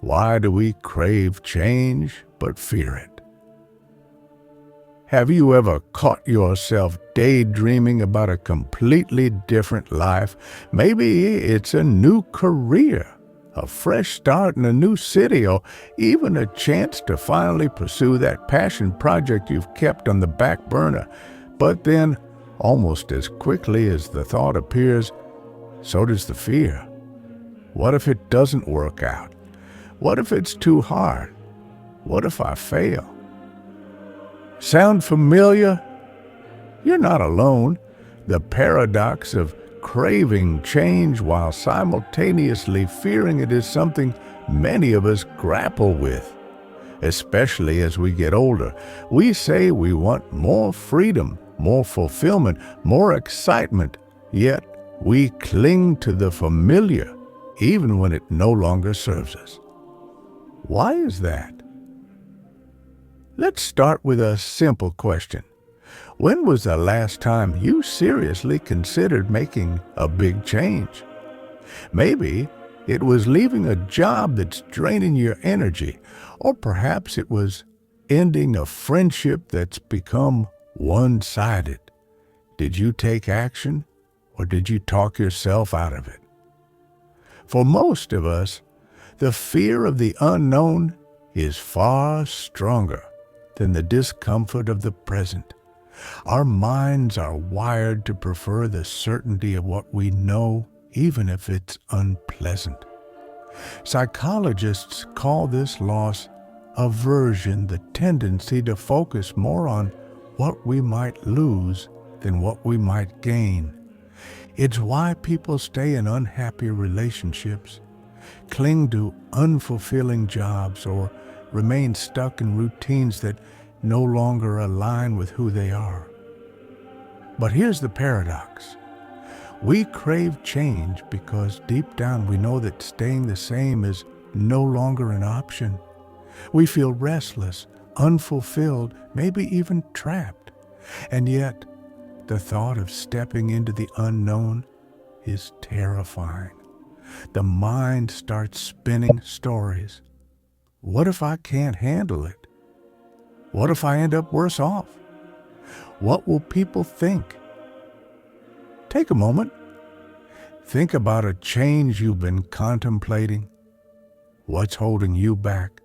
Why do we crave change but fear it? Have you ever caught yourself daydreaming about a completely different life? Maybe it's a new career, a fresh start in a new city, or even a chance to finally pursue that passion project you've kept on the back burner. But then, almost as quickly as the thought appears, so does the fear. What if it doesn't work out? What if it's too hard? What if I fail? Sound familiar? You're not alone. The paradox of craving change while simultaneously fearing it is something many of us grapple with, especially as we get older. We say we want more freedom, more fulfillment, more excitement, yet we cling to the familiar even when it no longer serves us. Why is that? Let's start with a simple question. When was the last time you seriously considered making a big change? Maybe it was leaving a job that's draining your energy, or perhaps it was ending a friendship that's become one-sided. Did you take action, or did you talk yourself out of it? For most of us, the fear of the unknown is far stronger than the discomfort of the present. Our minds are wired to prefer the certainty of what we know, even if it's unpleasant. Psychologists call this loss aversion, the tendency to focus more on what we might lose than what we might gain. It's why people stay in unhappy relationships, cling to unfulfilling jobs, or remain stuck in routines that no longer align with who they are. But here's the paradox. We crave change because deep down we know that staying the same is no longer an option. We feel restless, unfulfilled, maybe even trapped. And yet, the thought of stepping into the unknown is terrifying. The mind starts spinning stories. What if I can't handle it? What if I end up worse off? What will people think? Take a moment. Think about a change you've been contemplating. What's holding you back?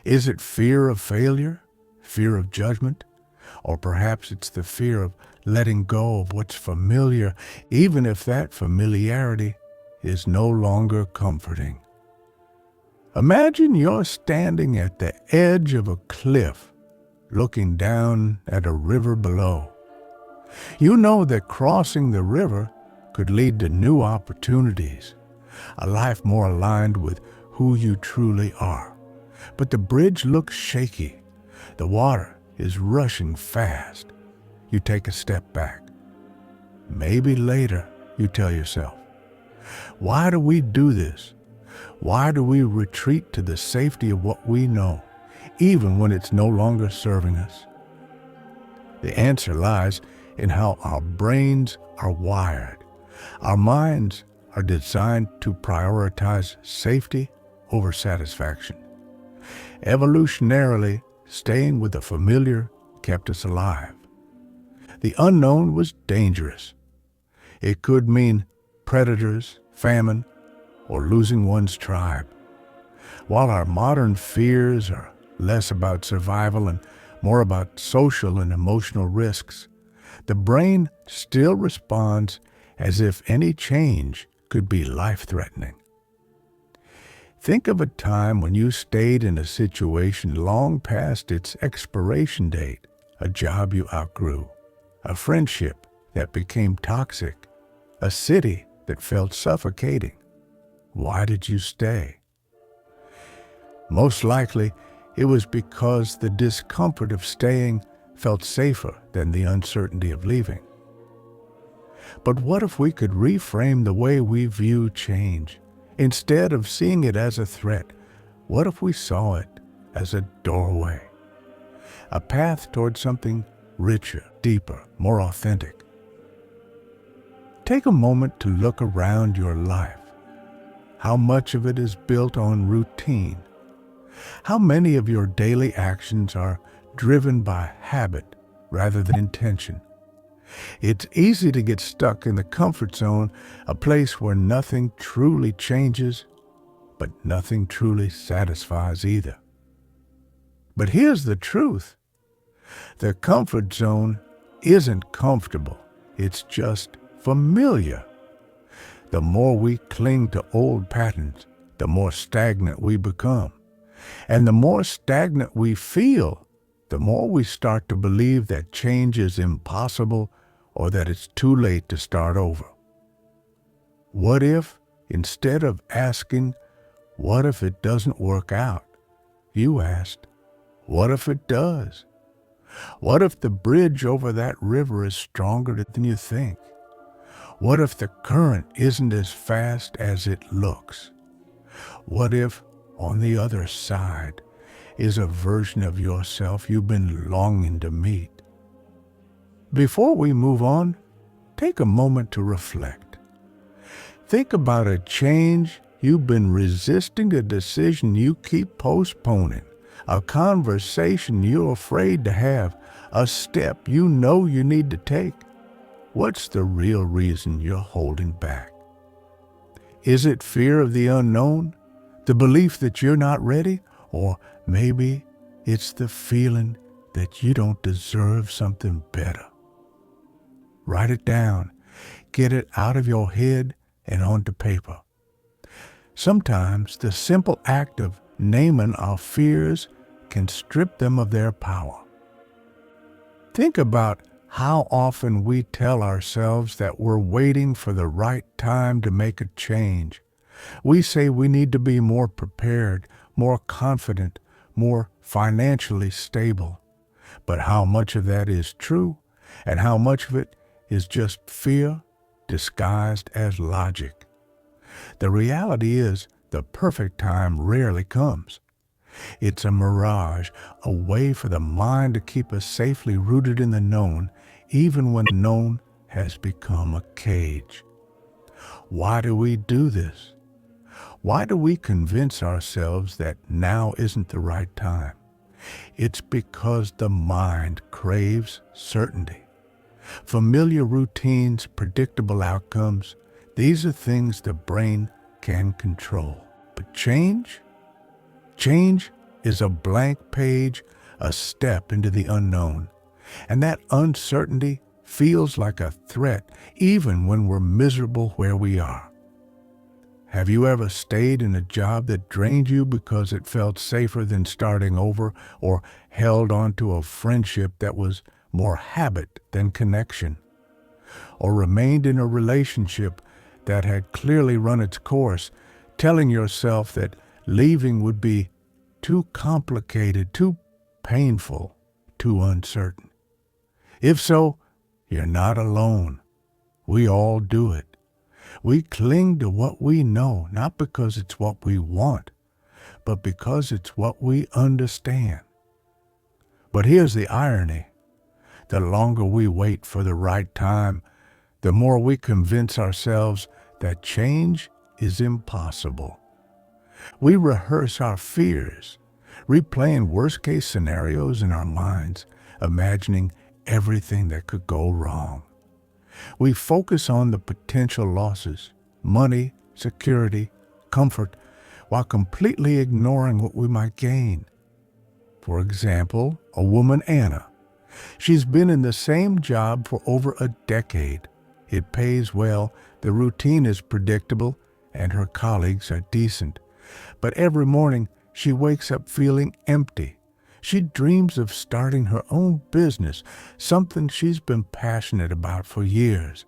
Is it fear of failure? Fear of judgment? Or perhaps it's the fear of letting go of what's familiar, even if that familiarity is no longer comforting. Imagine you're standing at the edge of a cliff, looking down at a river below. You know that crossing the river could lead to new opportunities, a life more aligned with who you truly are. But the bridge looks shaky. The water is rushing fast. You take a step back. Maybe later, you tell yourself, why do we do this? Why do we retreat to the safety of what we know, even when it's no longer serving us? The answer lies in how our brains are wired. Our minds are designed to prioritize safety over satisfaction. Evolutionarily, staying with the familiar kept us alive. The unknown was dangerous. It could mean predators, famine, or losing one's tribe. While our modern fears are less about survival and more about social and emotional risks, the brain still responds as if any change could be life-threatening. Think of a time when you stayed in a situation long past its expiration date, a job you outgrew, a friendship that became toxic, a city that felt suffocating. Why did you stay? Most likely, it was because the discomfort of staying felt safer than the uncertainty of leaving. But what if we could reframe the way we view change? Instead of seeing it as a threat, what if we saw it as a doorway? A path toward something richer, deeper, more authentic. Take a moment to look around your life. How much of it is built on routine? How many of your daily actions are driven by habit rather than intention? It's easy to get stuck in the comfort zone, a place where nothing truly changes, but nothing truly satisfies either. But here's the truth. The comfort zone isn't comfortable. It's just familiar. The more we cling to old patterns, the more stagnant we become. And the more stagnant we feel, the more we start to believe that change is impossible or that it's too late to start over. What if, instead of asking, what if it doesn't work out, you asked, what if it does? What if the bridge over that river is stronger than you think? What if the current isn't as fast as it looks? What if, on the other side, is a version of yourself you've been longing to meet? Before we move on, take a moment to reflect. Think about a change you've been resisting, a decision you keep postponing, a conversation you're afraid to have, a step you know you need to take. What's the real reason you're holding back? Is it fear of the unknown? The belief that you're not ready? Or maybe it's the feeling that you don't deserve something better. Write it down. Get it out of your head and onto paper. Sometimes the simple act of naming our fears can strip them of their power. Think about how often we tell ourselves that we're waiting for the right time to make a change. We say we need to be more prepared, more confident, more financially stable. But how much of that is true, and how much of it is just fear disguised as logic? The reality is, the perfect time rarely comes. It's a mirage, a way for the mind to keep us safely rooted in the known, even when the known has become a cage. Why do we do this? Why do we convince ourselves that now isn't the right time? It's because the mind craves certainty. Familiar routines, predictable outcomes, these are things the brain can control. But change? Change is a blank page, a step into the unknown. And that uncertainty feels like a threat even when we're miserable where we are. Have you ever stayed in a job that drained you because it felt safer than starting over, or held on to a friendship that was more habit than connection, or remained in a relationship that had clearly run its course, telling yourself that leaving would be too complicated, too painful, too uncertain? If so, you're not alone. We all do it. We cling to what we know, not because it's what we want, but because it's what we understand. But here's the irony. The longer we wait for the right time, the more we convince ourselves that change is impossible. We rehearse our fears, replaying worst-case scenarios in our minds, imagining everything that could go wrong. We focus on the potential losses, money, security, comfort, while completely ignoring what we might gain. For example, a woman, Anna. She's been in the same job for over a decade. It pays well, the routine is predictable, and her colleagues are decent. But every morning, she wakes up feeling empty. She dreams of starting her own business, something she's been passionate about for years.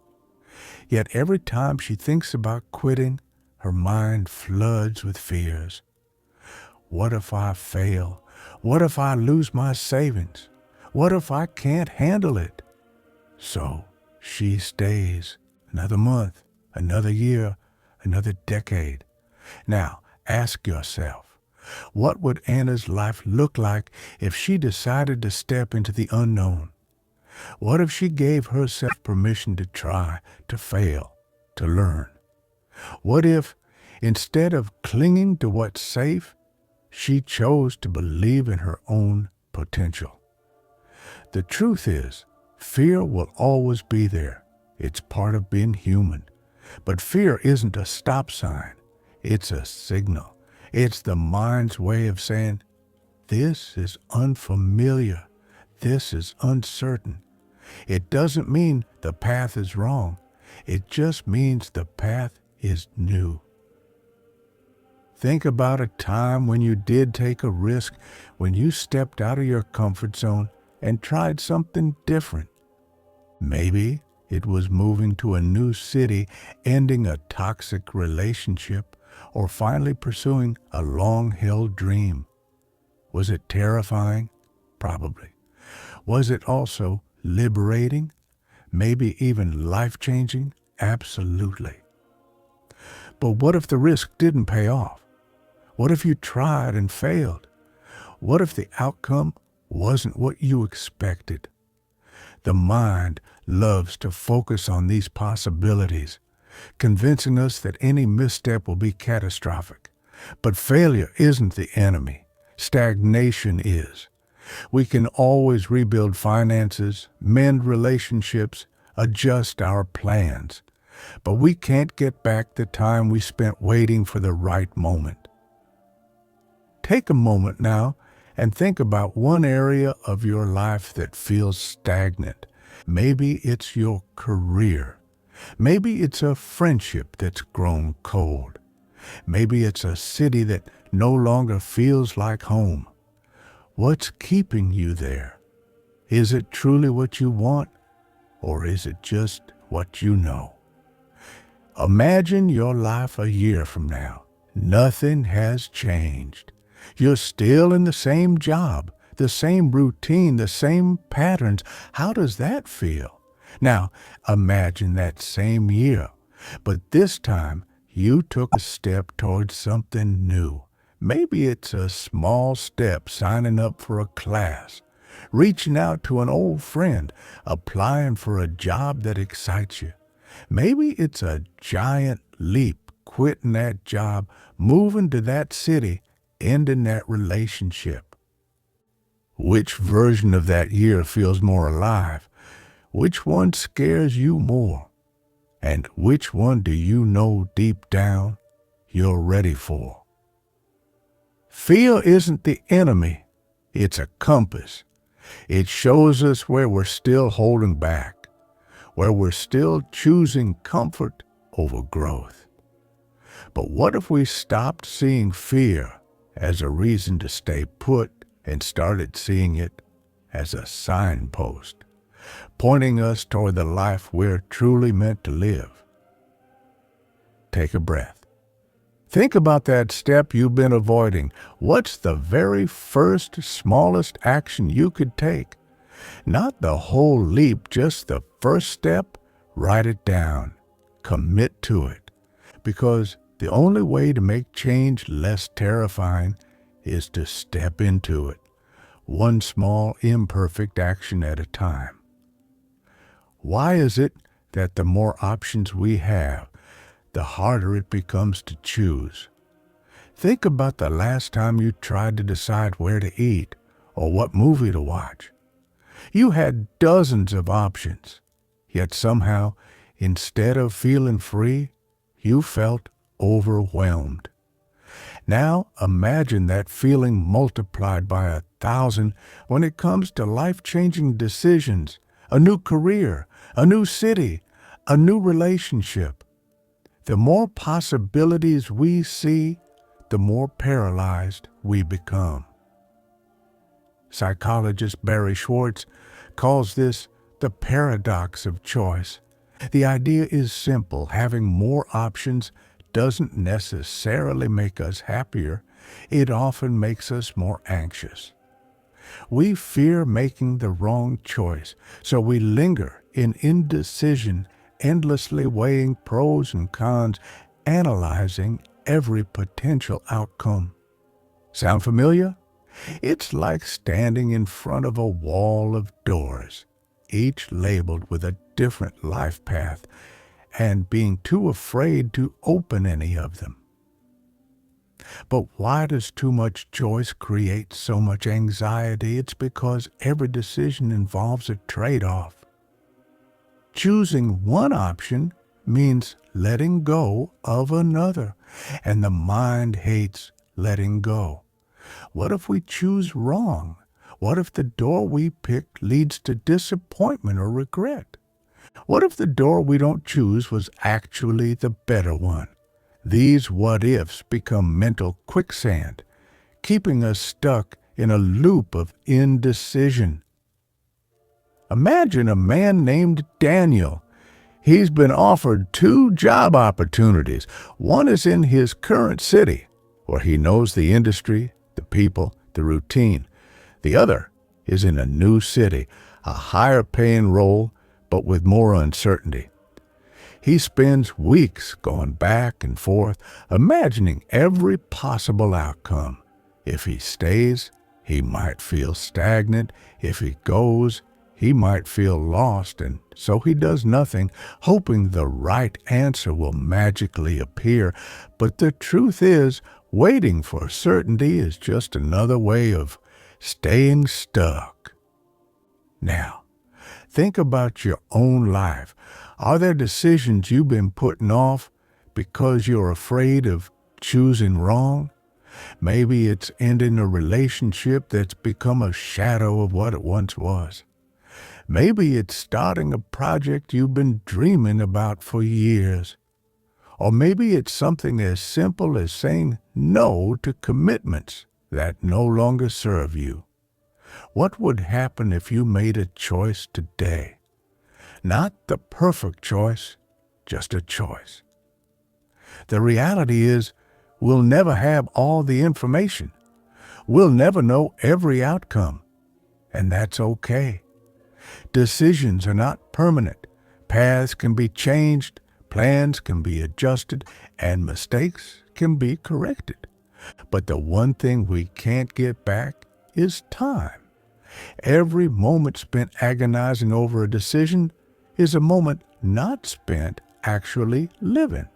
Yet every time she thinks about quitting, her mind floods with fears. What if I fail? What if I lose my savings? What if I can't handle it? So she stays another month, another year, another decade. Now, ask yourself, what would Anna's life look like if she decided to step into the unknown? What if she gave herself permission to try, to fail, to learn? What if, Instead of clinging to what's safe, she chose to believe in her own potential. The truth is, fear will always be there. It's part of being human. But fear isn't a stop sign. It's a signal. It's the mind's way of saying, this is unfamiliar. This is uncertain. It doesn't mean the path is wrong. It just means the path is new. Think about a time when you did take a risk, when you stepped out of your comfort zone and tried something different. Maybe it was moving to a new city, ending a toxic relationship, or finally pursuing a long-held dream. Was it terrifying? Probably. Was it also liberating? Maybe even life-changing? Absolutely. But what if the risk didn't pay off? What if you tried and failed? What if the outcome wasn't what you expected? The mind loves to focus on these possibilities, convincing us that any misstep will be catastrophic. But failure isn't the enemy. Stagnation is. We can always rebuild finances, mend relationships, adjust our plans. But we can't get back the time we spent waiting for the right moment. Take a moment now and think about one area of your life that feels stagnant. Maybe it's your career. Maybe it's a friendship that's grown cold. Maybe it's a city that no longer feels like home. What's keeping you there? Is it truly what you want, or is it just what you know? Imagine your life a year from now. Nothing has changed. You're still in the same job, the same routine, the same patterns. How does that feel? Now, imagine that same year, but this time you took a step towards something new. Maybe it's a small step, signing up for a class, reaching out to an old friend, applying for a job that excites you. Maybe it's a giant leap, quitting that job, moving to that city, ending that relationship. Which version of that year feels more alive? Which one scares you more? And which one do you know deep down you're ready for? Fear isn't the enemy. It's a compass. It shows us where we're still holding back, where we're still choosing comfort over growth. But what if we stopped seeing fear as a reason to stay put and started seeing it as a signpost, pointing us toward the life we're truly meant to live? Take a breath. Think about that step you've been avoiding. What's the very first, smallest action you could take? Not the whole leap, just the first step. Write it down. Commit to it. Because the only way to make change less terrifying is to step into it, one small, imperfect action at a time. Why is it that the more options we have, the harder it becomes to choose? Think about the last time you tried to decide where to eat or what movie to watch. You had dozens of options, yet somehow, instead of feeling free, you felt overwhelmed. Now imagine that feeling multiplied by 1,000 when it comes to life-changing decisions, a new career, a new city, a new relationship. The more possibilities we see, the more paralyzed we become. Psychologist Barry Schwartz calls this the paradox of choice. The idea is simple. Having more options doesn't necessarily make us happier. It often makes us more anxious. We fear making the wrong choice, so we linger in indecision, endlessly weighing pros and cons, analyzing every potential outcome. Sound familiar? It's like standing in front of a wall of doors, each labeled with a different life path, and being too afraid to open any of them. But why does too much choice create so much anxiety? It's because every decision involves a trade-off. Choosing one option means letting go of another, and the mind hates letting go. What if we choose wrong? What if the door we picked leads to disappointment or regret? What if the door we don't choose was actually the better one? These what-ifs become mental quicksand, keeping us stuck in a loop of indecision. Imagine a man named Daniel. He's been offered 2 job opportunities. One is in his current city, where he knows the industry, the people, the routine. The other is in a new city, a higher-paying role, but with more uncertainty. He spends weeks going back and forth, imagining every possible outcome. If he stays, he might feel stagnant. If he goes, he might feel lost, and so he does nothing, hoping the right answer will magically appear. But the truth is, waiting for certainty is just another way of staying stuck. Now, think about your own life. Are there decisions you've been putting off because you're afraid of choosing wrong? Maybe it's ending a relationship that's become a shadow of what it once was. Maybe it's starting a project you've been dreaming about for years. Or maybe it's something as simple as saying no to commitments that no longer serve you. What would happen if you made a choice today? Not the perfect choice, just a choice. The reality is, we'll never have all the information. We'll never know every outcome, and that's okay. Decisions are not permanent. Paths can be changed, plans can be adjusted, and mistakes can be corrected. But the one thing we can't get back is time. Every moment spent agonizing over a decision is a moment not spent actually living.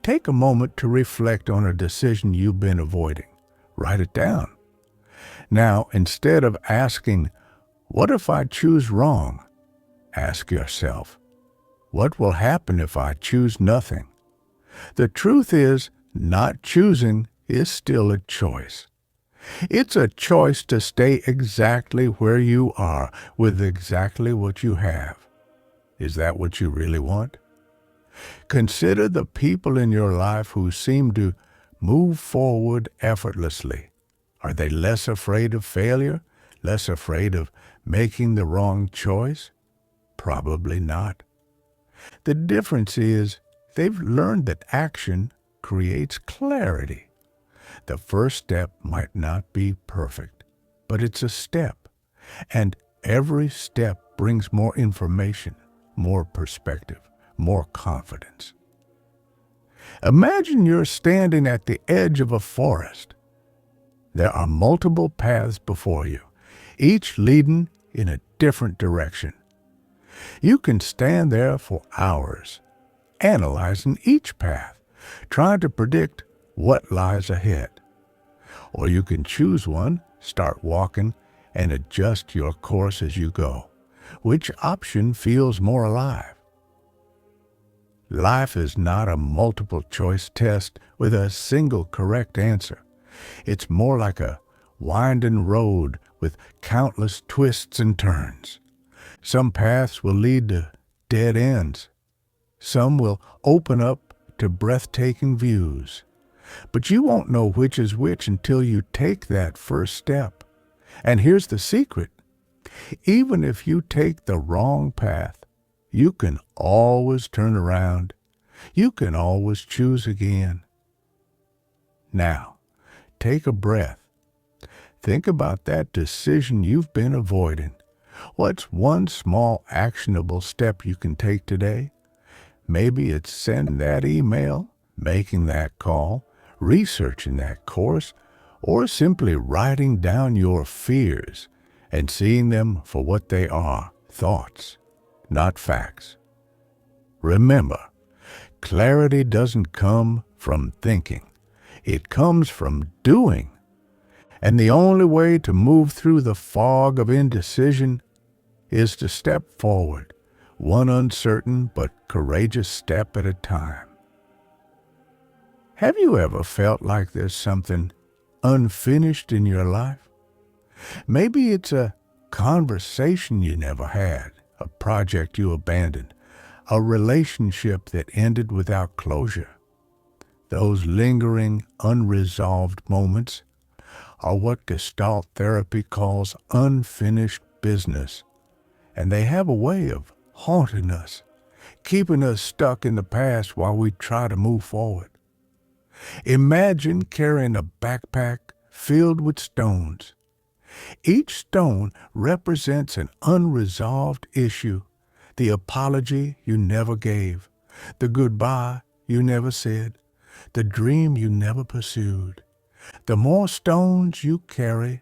Take a moment to reflect on a decision you've been avoiding. Write it down. Now, instead of asking, "What if I choose wrong?" ask yourself, "What will happen if I choose nothing?" The truth is, not choosing is still a choice. It's a choice to stay exactly where you are with exactly what you have. Is that what you really want? Consider the people in your life who seem to move forward effortlessly. Are they less afraid of failure? Less afraid of making the wrong choice? Probably not. The difference is they've learned that action creates clarity. The first step might not be perfect, but it's a step. And every step brings more information, more perspective, more confidence. Imagine you're standing at the edge of a forest. There are multiple paths before you, each leading in a different direction. You can stand there for hours, analyzing each path, trying to predict what lies ahead. Or you can choose one, start walking, and adjust your course as you go. Which option feels more alive? Life is not a multiple choice test with a single correct answer. It's more like a winding road with countless twists and turns. Some paths will lead to dead ends. Some will open up to breathtaking views. But you won't know which is which until you take that first step. And here's the secret. Even if you take the wrong path, you can always turn around. You can always choose again. Now, take a breath. Think about that decision you've been avoiding. What's one small actionable step you can take today? Maybe it's sending that email, making that call, researching that course, or simply writing down your fears and seeing them for what they are, thoughts, not facts. Remember, clarity doesn't come from thinking. It comes from doing. And the only way to move through the fog of indecision is to step forward, one uncertain but courageous step at a time. Have you ever felt like there's something unfinished in your life? Maybe it's a conversation you never had, a project you abandoned, a relationship that ended without closure. Those lingering, unresolved moments are what Gestalt therapy calls unfinished business, and they have a way of haunting us, keeping us stuck in the past while we try to move forward. Imagine carrying a backpack filled with stones. Each stone represents an unresolved issue, the apology you never gave, the goodbye you never said, the dream you never pursued. The more stones you carry,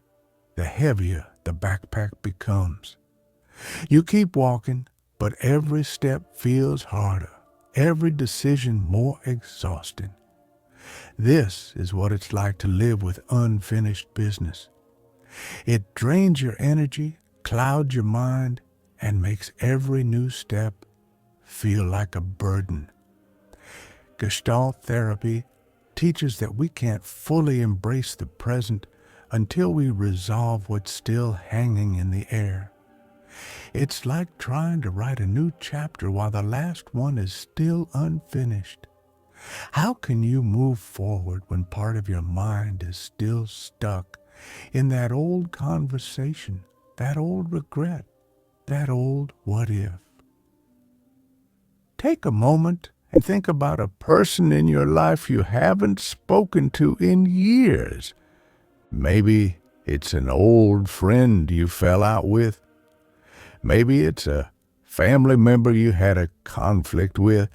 the heavier the backpack becomes. You keep walking, but every step feels harder, every decision more exhausting. This is what it's like to live with unfinished business. It drains your energy, clouds your mind, and makes every new step feel like a burden. Gestalt therapy teaches that we can't fully embrace the present until we resolve what's still hanging in the air. It's like trying to write a new chapter while the last one is still unfinished. How can you move forward when part of your mind is still stuck in that old conversation, that old regret, that old what if? Take a moment and think about a person in your life you haven't spoken to in years. Maybe it's an old friend you fell out with. Maybe it's a family member you had a conflict with.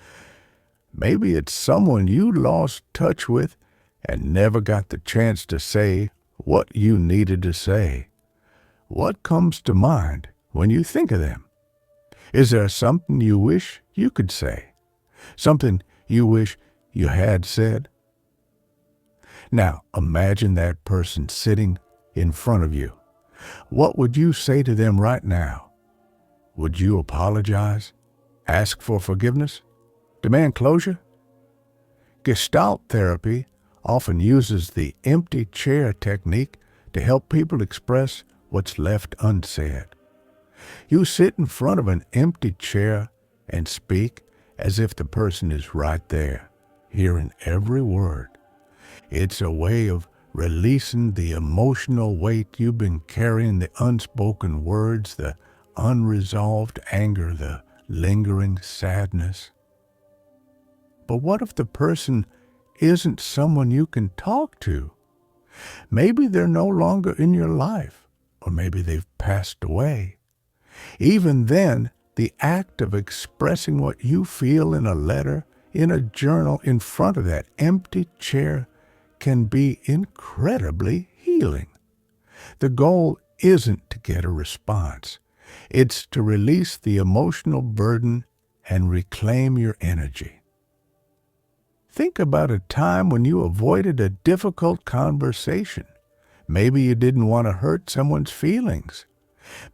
Maybe it's someone you lost touch with and never got the chance to say what you needed to say. What comes to mind when you think of them? Is there something you wish you could say? Something you wish you had said? Now, imagine that person sitting in front of you. What would you say to them right now? Would you apologize? Ask for forgiveness? Demand closure? Gestalt therapy often uses the empty chair technique to help people express what's left unsaid. You sit in front of an empty chair and speak as if the person is right there, hearing every word. It's a way of releasing the emotional weight you've been carrying, the unspoken words, the unresolved anger, the lingering sadness. But what if the person isn't someone you can talk to? Maybe they're no longer in your life, or maybe they've passed away. Even then, the act of expressing what you feel in a letter, in a journal, in front of that empty chair can be incredibly healing. The goal isn't to get a response. It's to release the emotional burden and reclaim your energy. Think about a time when you avoided a difficult conversation. Maybe you didn't want to hurt someone's feelings.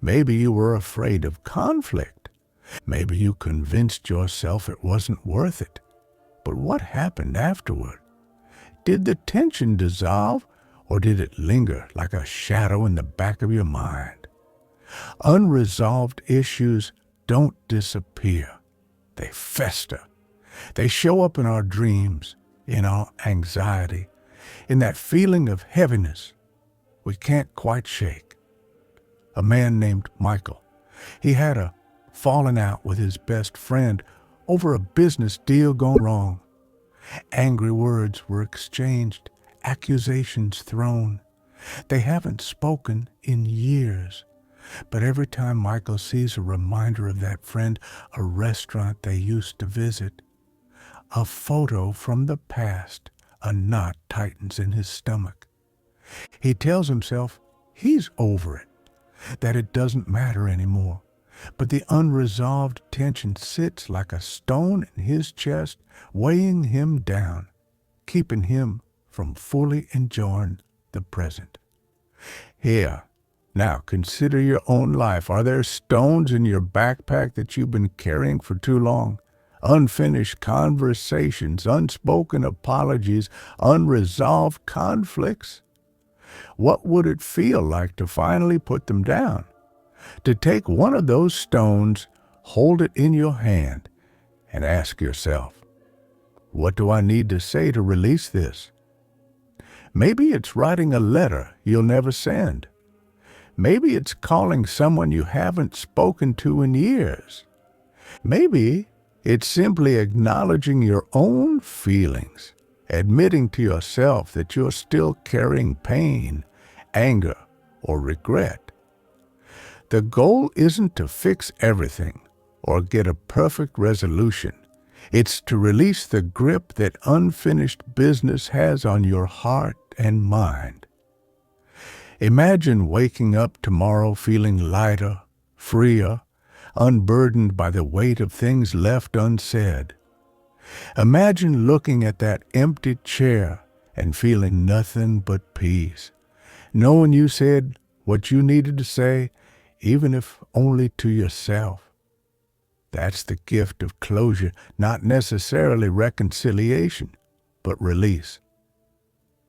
Maybe you were afraid of conflict. Maybe you convinced yourself it wasn't worth it. But what happened afterward? Did the tension dissolve, or did it linger like a shadow in the back of your mind? Unresolved issues don't disappear. They fester. They show up in our dreams, in our anxiety, in that feeling of heaviness we can't quite shake. A man named Michael, he had a falling out with his best friend over a business deal gone wrong. Angry words were exchanged, accusations thrown. They haven't spoken in years. But every time Michael sees a reminder of that friend, a restaurant they used to visit, a photo from the past, a knot tightens in his stomach. He tells himself he's over it, that it doesn't matter anymore. But the unresolved tension sits like a stone in his chest, weighing him down, keeping him from fully enjoying the present. Here, now consider your own life. Are there stones in your backpack that you've been carrying for too long? Unfinished conversations, unspoken apologies, unresolved conflicts? What would it feel like to finally put them down? To take one of those stones, hold it in your hand, and ask yourself, what do I need to say to release this? Maybe it's writing a letter you'll never send. Maybe it's calling someone you haven't spoken to in years. Maybe it's simply acknowledging your own feelings, admitting to yourself that you're still carrying pain, anger, or regret. The goal isn't to fix everything or get a perfect resolution. It's to release the grip that unfinished business has on your heart and mind. Imagine waking up tomorrow feeling lighter, freer, unburdened by the weight of things left unsaid. Imagine looking at that empty chair and feeling nothing but peace, knowing you said what you needed to say, even if only to yourself. That's the gift of closure, not necessarily reconciliation, but release.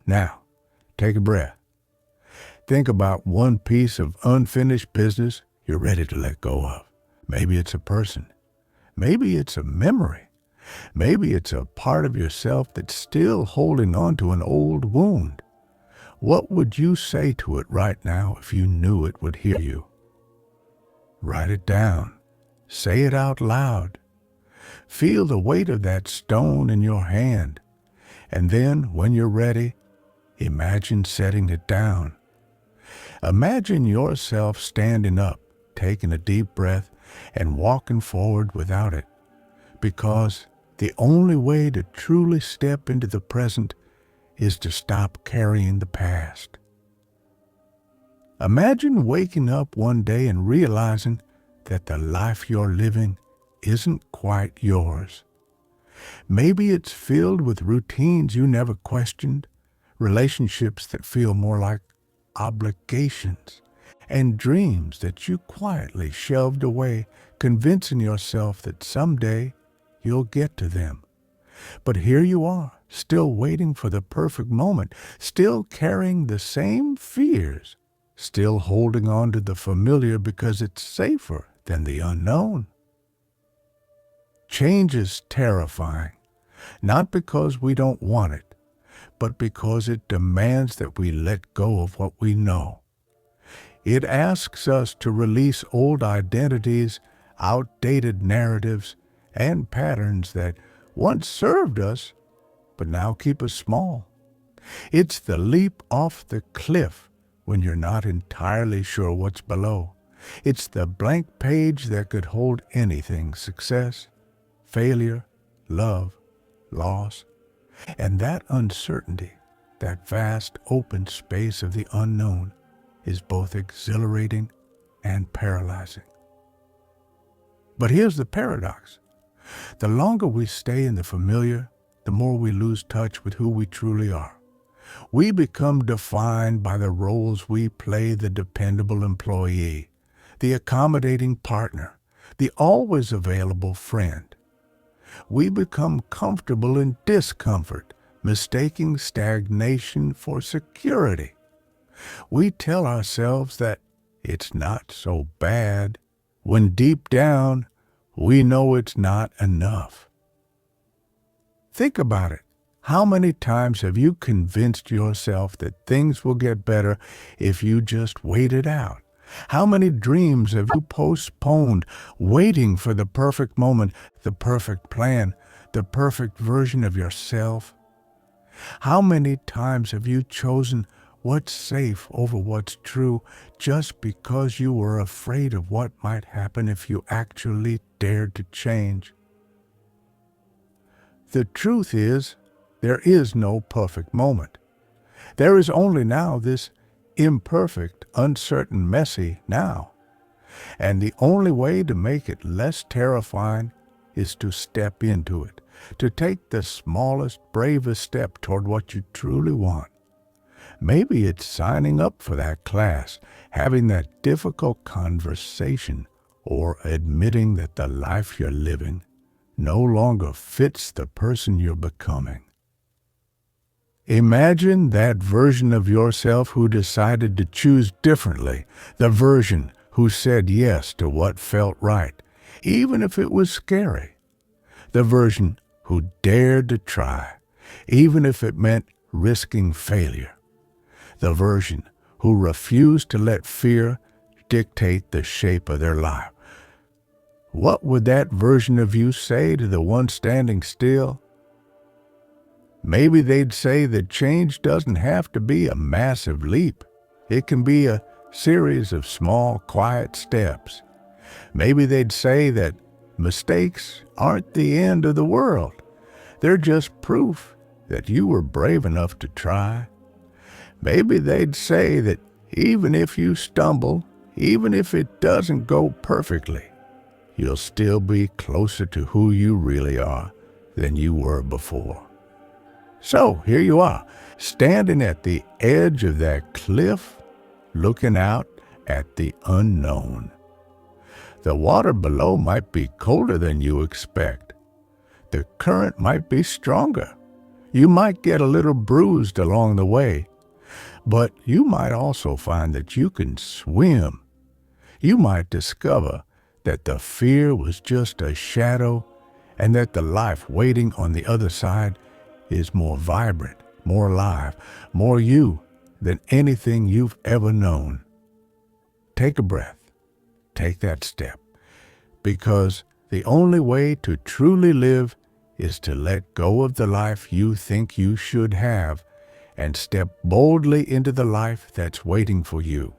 Now, take a breath. Think about one piece of unfinished business you're ready to let go of. Maybe it's a person. Maybe it's a memory. Maybe it's a part of yourself that's still holding on to an old wound. What would you say to it right now if you knew it would hear you? Write it down. Say it out loud. Feel the weight of that stone in your hand. And then, when you're ready, imagine setting it down. Imagine yourself standing up, taking a deep breath, and walking forward without it. Because the only way to truly step into the present is to stop carrying the past. Imagine waking up one day and realizing that the life you're living isn't quite yours. Maybe it's filled with routines you never questioned, relationships that feel more like obligations, and dreams that you quietly shelved away, convincing yourself that someday you'll get to them. But here you are, still waiting for the perfect moment, still carrying the same fears, still holding on to the familiar because it's safer than the unknown. Change is terrifying, not because we don't want it, but because it demands that we let go of what we know. It asks us to release old identities, outdated narratives, and patterns that once served us, but now keep us small. It's the leap off the cliff when you're not entirely sure what's below. It's the blank page that could hold anything: success, failure, love, loss. And that uncertainty, that vast open space of the unknown, is both exhilarating and paralyzing. But here's the paradox. The longer we stay in the familiar, the more we lose touch with who we truly are. We become defined by the roles we play: the dependable employee, the accommodating partner, the always available friend. We become comfortable in discomfort, mistaking stagnation for security. We tell ourselves that it's not so bad, when deep down we know it's not enough. Think about it. How many times have you convinced yourself that things will get better if you just wait it out? How many dreams have you postponed, waiting for the perfect moment, the perfect plan, the perfect version of yourself? How many times have you chosen what's safe over what's true just because you were afraid of what might happen if you actually dared to change? The truth is, there is no perfect moment. There is only now this imperfect, uncertain, messy now. And the only way to make it less terrifying is to step into it, to take the smallest, bravest step toward what you truly want. Maybe it's signing up for that class, having that difficult conversation, or admitting that the life you're living no longer fits the person you're becoming. Imagine that version of yourself who decided to choose differently, the version who said yes to what felt right, even if it was scary, the version who dared to try, even if it meant risking failure, the version who refused to let fear dictate the shape of their life. What would that version of you say to the one standing still? Maybe they'd say that change doesn't have to be a massive leap. It can be a series of small, quiet steps. Maybe they'd say that mistakes aren't the end of the world. They're just proof that you were brave enough to try. Maybe they'd say that even if you stumble, even if it doesn't go perfectly, you'll still be closer to who you really are than you were before. So here you are, standing at the edge of that cliff, looking out at the unknown. The water below might be colder than you expect. The current might be stronger. You might get a little bruised along the way, but you might also find that you can swim. You might discover that the fear was just a shadow and that the life waiting on the other side is more vibrant, more alive, more you than anything you've ever known. Take a breath. Take that step. Because the only way to truly live is to let go of the life you think you should have and step boldly into the life that's waiting for you.